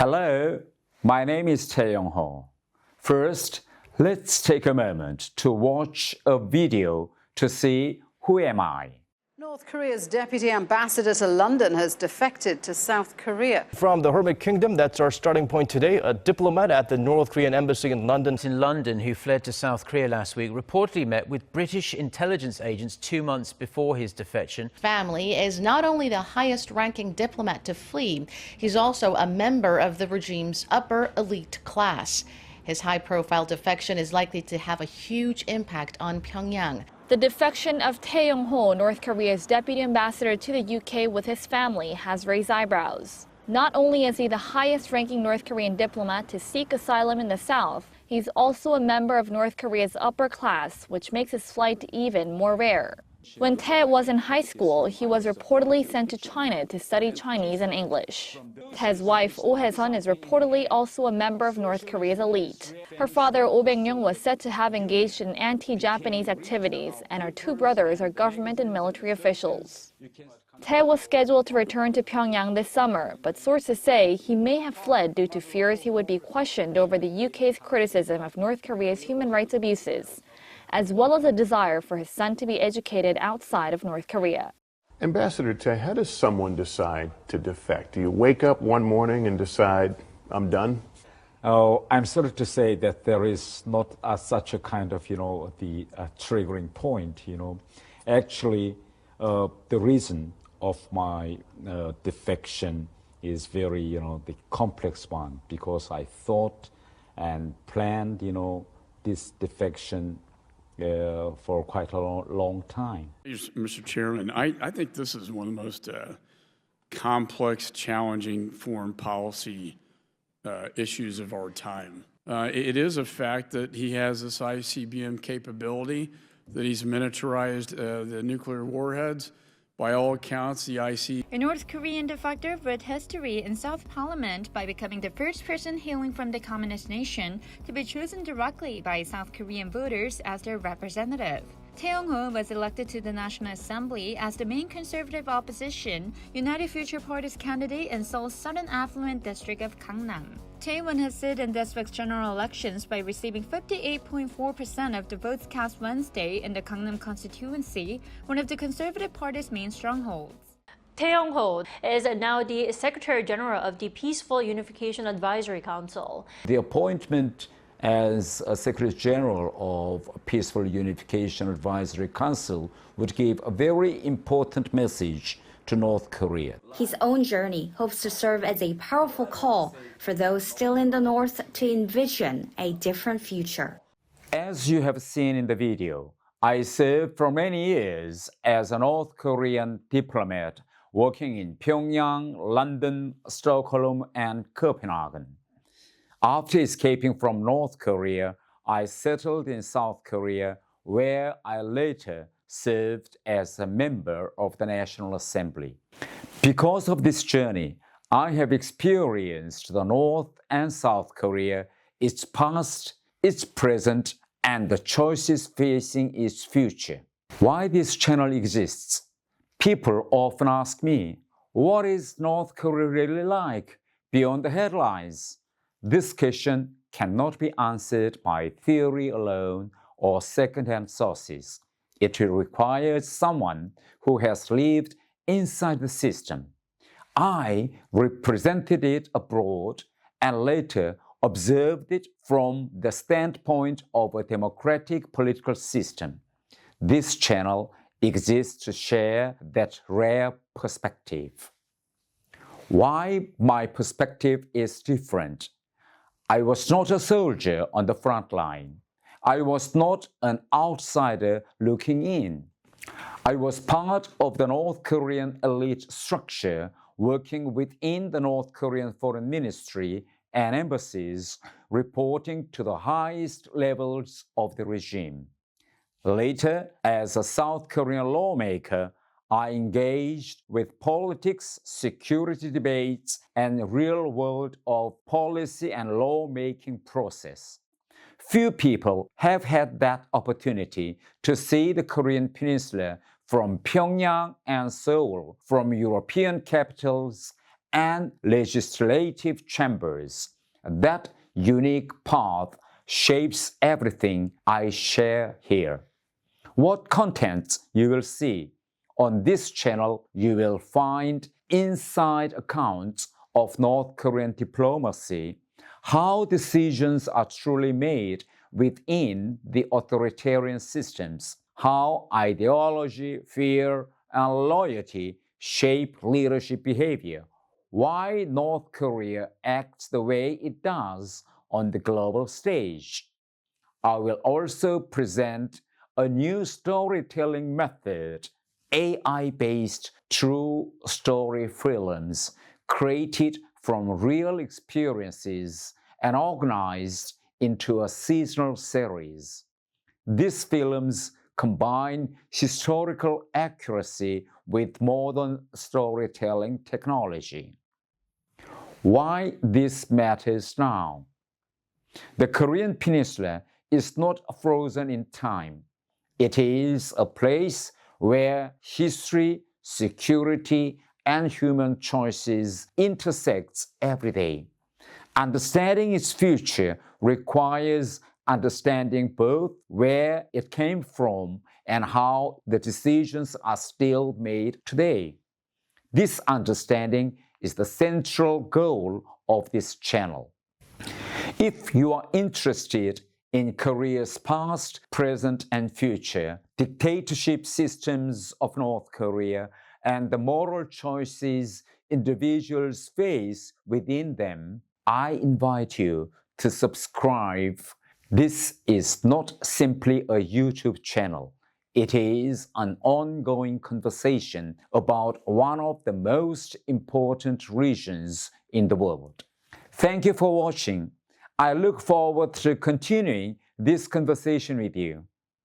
Hello, my name is Tae Ho. First, let's take a moment to watch a video to see who am I. North Korea's deputy ambassador to London has defected to South Korea. From the Hermit Kingdom, that's our starting point today. A diplomat at the North Korean embassy in London. Who fled to South Korea last week reportedly met with British intelligence agents 2 months before his defection. Family is not only the highest-ranking diplomat to flee, he's also a member of the regime's upper elite class. His high-profile defection is likely to have a huge impact on Pyongyang. The defection of Tae Ho, North Korea's deputy ambassador to the UK with his family, has raised eyebrows. Not only is he the highest-ranking North Korean diplomat to seek asylum in the South, he's also a member of North Korea's upper class, which makes his flight even more rare. When Tae was in high school, he was reportedly sent to China to study Chinese and English. Tae's wife, Oh Hae-sun, is reportedly also a member of North Korea's elite. Her father, Oh Beng-young, was said to have engaged in anti-Japanese activities, and her two brothers are government and military officials. Tae was scheduled to return to Pyongyang this summer, but sources say he may have fled due to fears he would be questioned over the UK's criticism of North Korea's human rights abuses, as well as a desire for his son to be educated outside of North Korea. Ambassador Tae, how does someone decide to defect? Do you wake up one morning and decide, I'm done? Oh, I'm sorry to say that there is not such a kind of, the triggering point, Actually, the reason of my defection is very, the complex one, because I thought and planned, this defection for quite a long time. Mr. Chairman, I think this is one of the most complex, challenging foreign policy issues of our time. It is a fact that he has this ICBM capability, that he's miniaturized the nuclear warheads. By all accounts, the A North Korean defector wrote history in South Parliament by becoming the first person hailing from the communist nation to be chosen directly by South Korean voters as their representative. Tae Ho was elected to the National Assembly as the main conservative opposition United Future Party's candidate in Seoul's southern affluent district of Gangnam. Tae won his seat in this week's general elections by receiving 58.4% of the votes cast Wednesday in the Gangnam constituency, one of the Conservative Party's main strongholds. Tae Ho is now the Secretary General of the Peaceful Unification Advisory Council. The appointment as a Secretary General of Peaceful Unification Advisory Council would give a very important message to North Korea. His own journey hopes to serve as a powerful call for those still in the North to envision a different future. As you have seen in the video, I served for many years as a North Korean diplomat working in Pyongyang, London, Stockholm, and Copenhagen. After escaping from North Korea, I settled in South Korea, where I later served as a member of the National Assembly. Because of this journey, I have experienced the North and South Korea, its past, its present, and the choices facing its future. Why this channel exists? People often ask me, what is North Korea really like beyond the headlines? This question cannot be answered by theory alone or second-hand sources. It will require someone who has lived inside the system. I represented it abroad and later observed it from the standpoint of a democratic political system. This channel exists to share that rare perspective. Why my perspective is different? I was not a soldier on the front line. I was not an outsider looking in. I was part of the North Korean elite structure working within the North Korean Foreign Ministry and embassies, reporting to the highest levels of the regime. Later, as a South Korean lawmaker, I engaged with politics, security debates, and real world of policy and lawmaking process. Few people have had that opportunity to see the Korean Peninsula from Pyongyang and Seoul, from European capitals and legislative chambers. That unique path shapes everything I share here. What contents you will see? On this channel, you will find inside accounts of North Korean diplomacy, how decisions are truly made within the authoritarian systems, how ideology, fear, and loyalty shape leadership behavior, why North Korea acts the way it does on the global stage. I will also present a new storytelling method, AI-based true story films created from real experiences and organized into a seasonal series. These films combine historical accuracy with modern storytelling technology. Why this matters now? The Korean Peninsula is not frozen in time. It is a place where history, security, and human choices intersect every day. Understanding its future requires understanding both where it came from and how the decisions are still made today. This understanding is the central goal of this channel. If you are interested in Korea's past, present, and future, dictatorship systems of North Korea, and the moral choices individuals face within them, I invite you to subscribe. This is not simply a YouTube channel. It is an ongoing conversation about one of the most important regions in the world. Thank you for watching. I look forward to continuing this conversation with you.